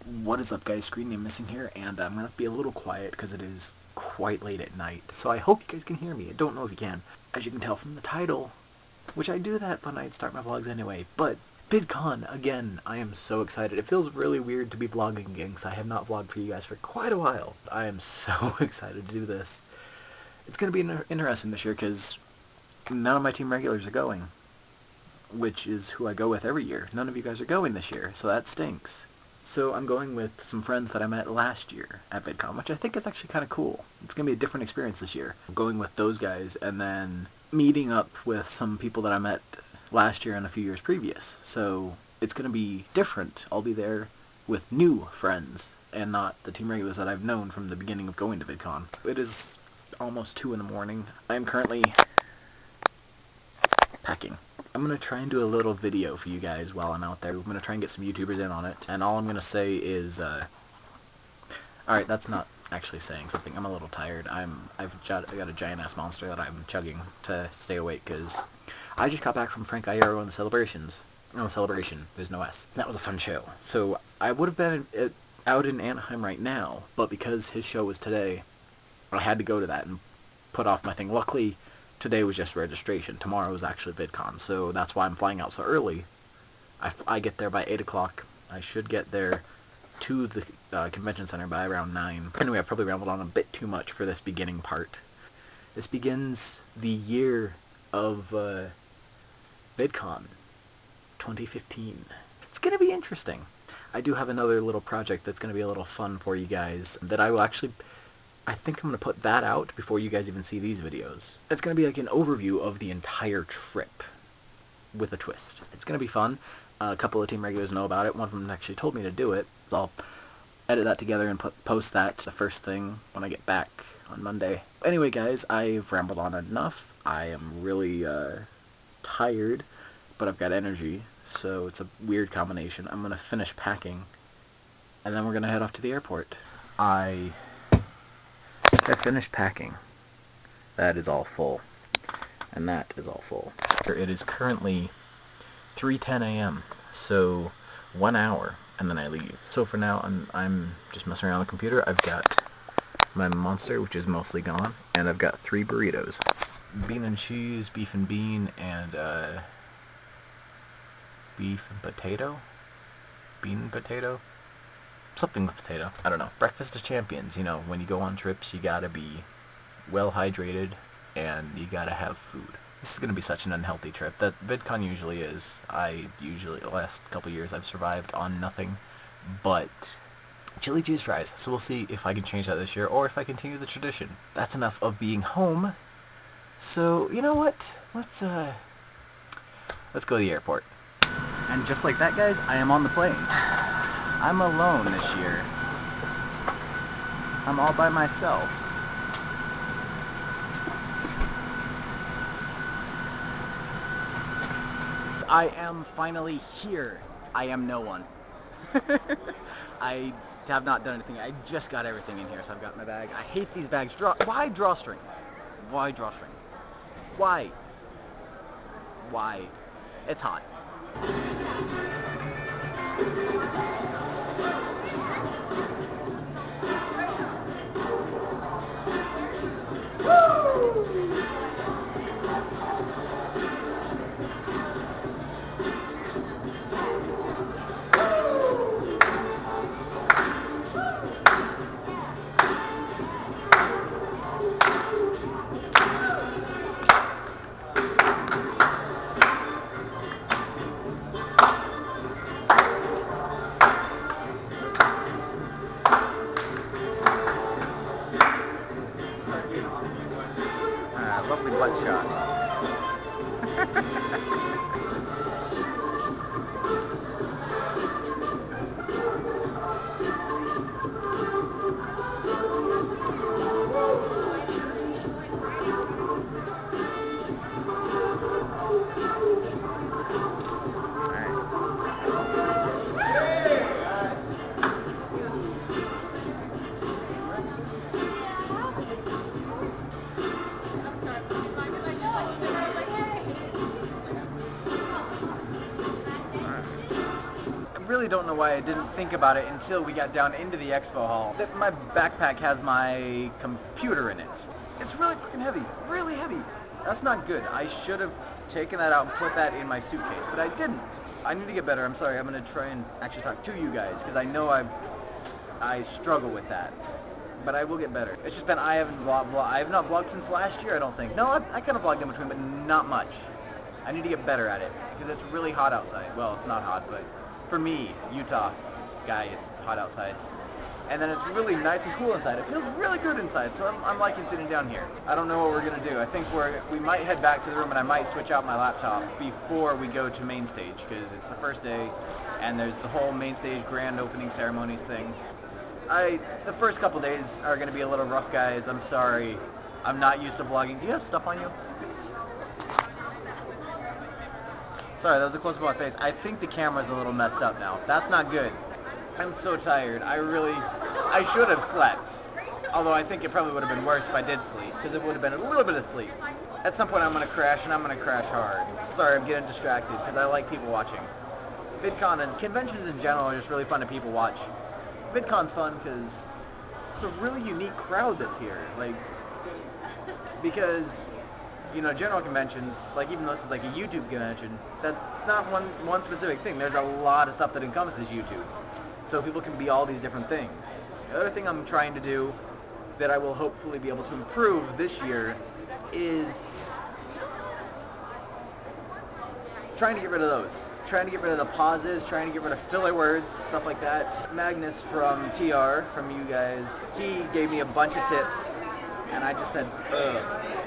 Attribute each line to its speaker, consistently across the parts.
Speaker 1: What is up, guys? Screen name missing here, and I'm gonna be a little quiet because it is quite late at night. So I hope you guys can hear me. I don't know if you can. As you can tell from the title, which I do that when I start my vlogs anyway, but VidCon, again, I am so excited. It feels really weird to be vlogging again because I have not vlogged for you guys for quite a while. I am so excited to do this. It's gonna be interesting this year because none of my team regulars are going, which is who I go with every year. None of you guys are going this year, so that stinks. So I'm going with some friends that I met last year at VidCon, which I think is actually kind of cool. It's going to be a different experience this year. I'm going with those guys and then meeting up with some people that I met last year and a few years previous. So it's going to be different. I'll be there with new friends and not the team regulars that I've known from the beginning of going to VidCon. It is almost 2 in the morning. I am currently packing. I'm going to try and do a little video for you guys while I'm out there. I'm going to try and get some YouTubers in on it. And all I'm going to say is, alright, that's not actually saying something. I'm a little tired. I've got a giant-ass monster that I'm chugging to stay awake, because I just got back from Frank Iero on the celebrations. No, celebration. There's no S. That was a fun show. So I would have been out in Anaheim right now, but because his show was today, I had to go to that and put off my thing. Luckily, today was just registration. Tomorrow is actually VidCon, so that's why I'm flying out so early. I get there by 8 o'clock. I should get there to the convention center by around 9. Anyway, I probably rambled on a bit too much for this beginning part. This begins the year of VidCon 2015. It's going to be interesting. I do have another little project that's going to be a little fun for you guys that I will actually... I think I'm going to put that out before you guys even see these videos. It's going to be like an overview of the entire trip with a twist. It's going to be fun. A couple of team regulars know about it. One of them actually told me to do it. So I'll edit that together and post that the first thing when I get back on Monday. Anyway, guys, I've rambled on enough. I am really tired, but I've got energy, so it's a weird combination. I'm going to finish packing, and then we're going to head off to the airport. I finished packing. That is all full. And that is all full. It is currently 3:10 a.m. So 1 hour and then I leave. So for now I'm just messing around on the computer. I've got my monster, which is mostly gone, and I've got 3 burritos. Bean and cheese, beef and bean, and beef and potato? Bean and potato? Something with potato. I don't know. Breakfast of champions. You know, when you go on trips, you gotta be well hydrated, and you gotta have food. This is gonna be such an unhealthy trip. That VidCon usually is. The last couple years, I've survived on nothing but chili cheese fries. So we'll see if I can change that this year, or if I continue the tradition. That's enough of being home. So, you know what? Let's go to the airport. And just like that, guys, I am on the plane. I'm alone this year. I'm all by myself. I am finally here. I am no one. I have not done anything. I just got everything in here, so I've got my bag. I hate these bags. Why drawstring? Why drawstring? Why? Why? It's hot. really don't know why I didn't think about it until we got down into the expo hall. My backpack has my computer in it. It's really fucking heavy, really heavy. That's not good. I should have taken that out and put that in my suitcase, but I didn't. I need to get better. I'm sorry. I'm going to try and actually talk to you guys, because I know I struggle with that. But I will get better. It's just been, I have not vlogged since last year, I don't think. No, I kind of vlogged in between, but not much. I need to get better at it, because it's really hot outside. Well, it's not hot, but for me, Utah guy, it's hot outside. And then it's really nice and cool inside. It feels really good inside, so I'm liking sitting down here. I don't know what we're going to do. I think we might head back to the room, and I might switch out my laptop before we go to main stage, because it's the first day, and there's the whole main stage grand opening ceremonies thing. The first couple days are going to be a little rough, guys. I'm sorry. I'm not used to vlogging. Do you have stuff on you? Sorry, that was a close-up of my face. I think the camera's a little messed up now. That's not good. I'm so tired. I should have slept. Although I think it probably would have been worse if I did sleep, because it would have been a little bit of sleep. At some point I'm going to crash, and I'm going to crash hard. Sorry, I'm getting distracted, because I like people watching. VidCon and conventions in general are just really fun to people watch. VidCon's fun because it's a really unique crowd that's here. Like, because, you know, general conventions, like even though this is like a YouTube convention, that's not one specific thing. There's a lot of stuff that encompasses YouTube. So people can be all these different things. The other thing I'm trying to do that I will hopefully be able to improve this year is trying to get rid of those. Trying to get rid of the pauses, trying to get rid of filler words, stuff like that. Magnus from TR, from you guys, he gave me a bunch of tips, and I just said, ugh.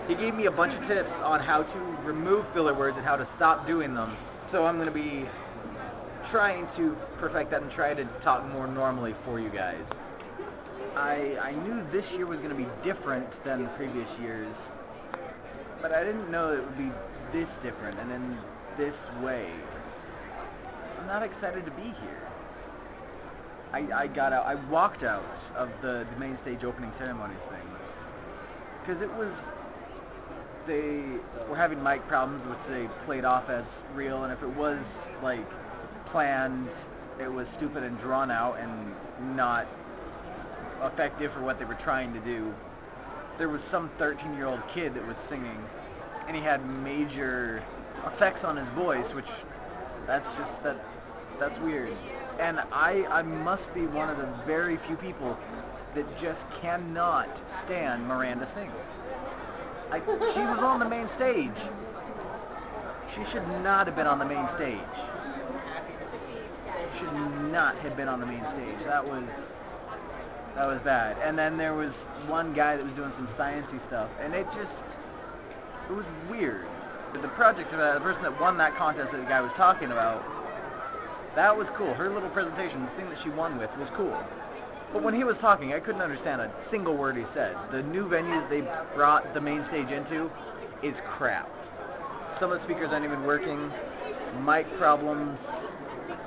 Speaker 1: He gave me a bunch of tips on how to remove filler words and how to stop doing them. So I'm going to be trying to perfect that and try to talk more normally for you guys. I knew this year was going to be different than the previous years, but I didn't know it would be this different and in this way. I'm not excited to be here. I walked out of the main stage opening ceremonies thing, because they were having mic problems, which they played off as real, and if it was like planned, it was stupid and drawn out and not effective for what they were trying to do. There was some 13-year-old kid that was singing, and he had major effects on his voice, which that's weird. And I must be one of the very few people that just cannot stand Miranda Sings. She was on the main stage. She should not have been on the main stage. Should not have been on the main stage. That was bad. And then there was one guy that was doing some sciencey stuff, and it was weird. But the the person that won that contest that the guy was talking about, that was cool. Her little presentation, the thing that she won with, was cool. But when he was talking, I couldn't understand a single word he said. The new venue that they brought the main stage into is crap. Some of the speakers aren't even working. Mic problems.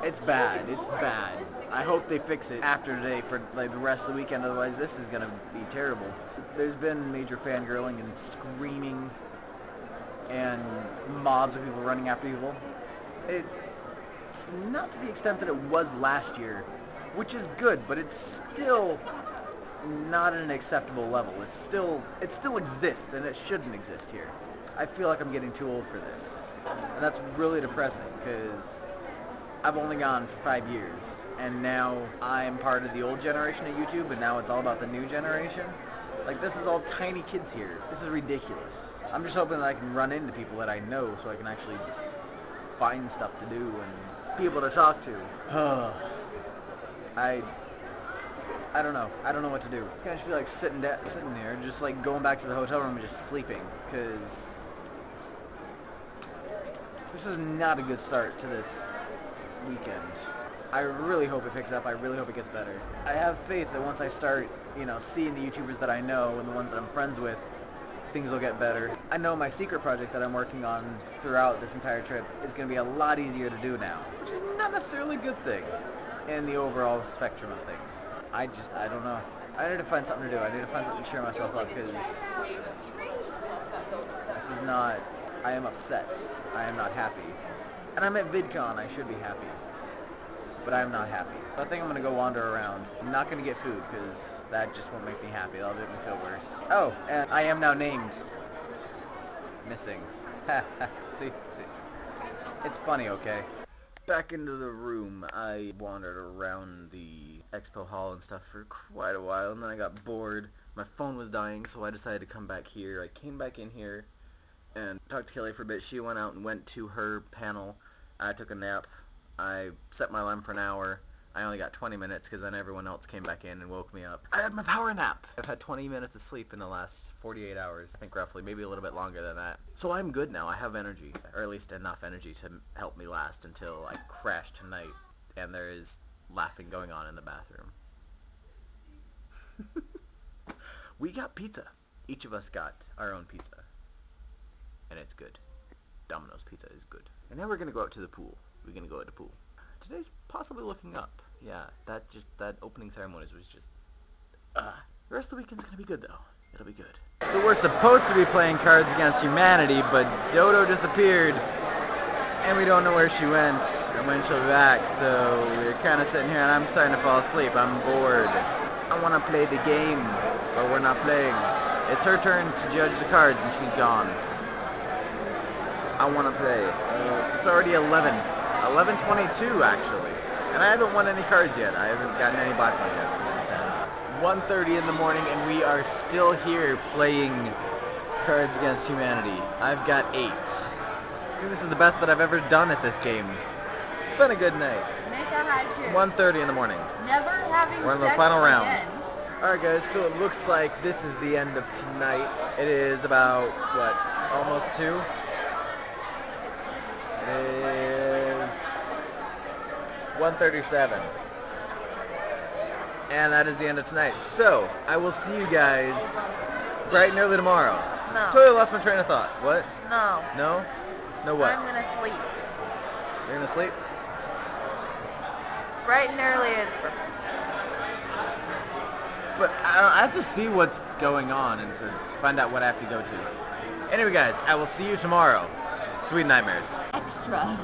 Speaker 1: It's bad. It's bad. I hope they fix it after today for like the rest of the weekend. Otherwise, this is gonna be terrible. There's been major fangirling and screaming and mobs of people running after people. It's not to the extent that it was last year, which is good, but it's still not at an acceptable level. It still exists, and it shouldn't exist here. I feel like I'm getting too old for this, and that's really depressing, because I've only gone for 5 years, and now I'm part of the old generation of YouTube, and now it's all about the new generation. Like, this is all tiny kids here. This is ridiculous. I'm just hoping that I can run into people that I know, so I can actually find stuff to do and people to talk to. I don't know. I don't know what to do. I just feel like sitting there, just like going back to the hotel room and just sleeping, because this is not a good start to this weekend. I really hope it picks up. I really hope it gets better. I have faith that once I start, seeing the YouTubers that I know and the ones that I'm friends with, things will get better. I know my secret project that I'm working on throughout this entire trip is going to be a lot easier to do now, which is not necessarily a good thing in the overall spectrum of things. I don't know. I need to find something to do. I need to find something to cheer myself up, because this is not... I am upset. I am not happy. And I'm at VidCon. I should be happy. but I'm not happy. So I think I'm gonna go wander around. I'm not gonna get food, because that just won't make me happy. That'll make me feel worse. Oh, and I am now named Missing. See? It's funny, okay? Back into the room. I wandered around the expo hall and stuff for quite a while, and then I got bored. My phone was dying, so I decided to come back here. I came back in here and talked to Kelly for a bit. She went out and went to her panel. I took a nap. I set my alarm for an hour. I only got 20 minutes because then everyone else came back in and woke me up. I had my power nap. I've had 20 minutes of sleep in the last 48 hours. I think roughly, maybe a little bit longer than that. So I'm good now. I have energy, or at least enough energy to help me last until I crash tonight and there is laughing going on in the bathroom. We got pizza. Each of us got our own pizza. And it's good. Domino's pizza is good. And now we're gonna go out to the pool. We're gonna go to the pool. Today's possibly looking up. Yeah, that opening ceremony was just the rest of the weekend's gonna be good though. It'll be good. So we're supposed to be playing Cards Against Humanity, but Dodo disappeared and we don't know where she went and when she'll be back, so we're kinda sitting here and I'm starting to fall asleep. I'm bored. I wanna play the game, but we're not playing. It's her turn to judge the cards and she's gone. I want to play. It's already 11:22 actually, and I haven't won any cards yet. I haven't gotten any black money yet, which is sad. 1:30 in the morning, and we are still here playing Cards Against Humanity. I've got 8. I think this is the best that I've ever done at this game. It's been a good night.
Speaker 2: Make a high trip.
Speaker 1: 1:30 in the morning.
Speaker 2: Never having
Speaker 1: We're in the
Speaker 2: sex
Speaker 1: final round.
Speaker 2: again.
Speaker 1: Alright guys, so it looks like this is the end of tonight. It is about, what, almost 2? It is 1:37. And that is the end of tonight. So, I will see you guys bright and early tomorrow.
Speaker 2: No.
Speaker 1: Totally lost my train of thought. What?
Speaker 2: No.
Speaker 1: No? No what?
Speaker 2: I'm gonna sleep.
Speaker 1: You're gonna sleep?
Speaker 2: Bright and early is perfect.
Speaker 1: But I have to see what's going on and to find out what I have to go to. Anyway guys, I will see you tomorrow. Sweet nightmares.
Speaker 2: Extra.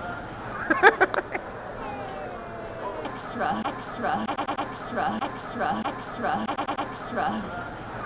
Speaker 2: extra, extra, extra, extra, extra, extra.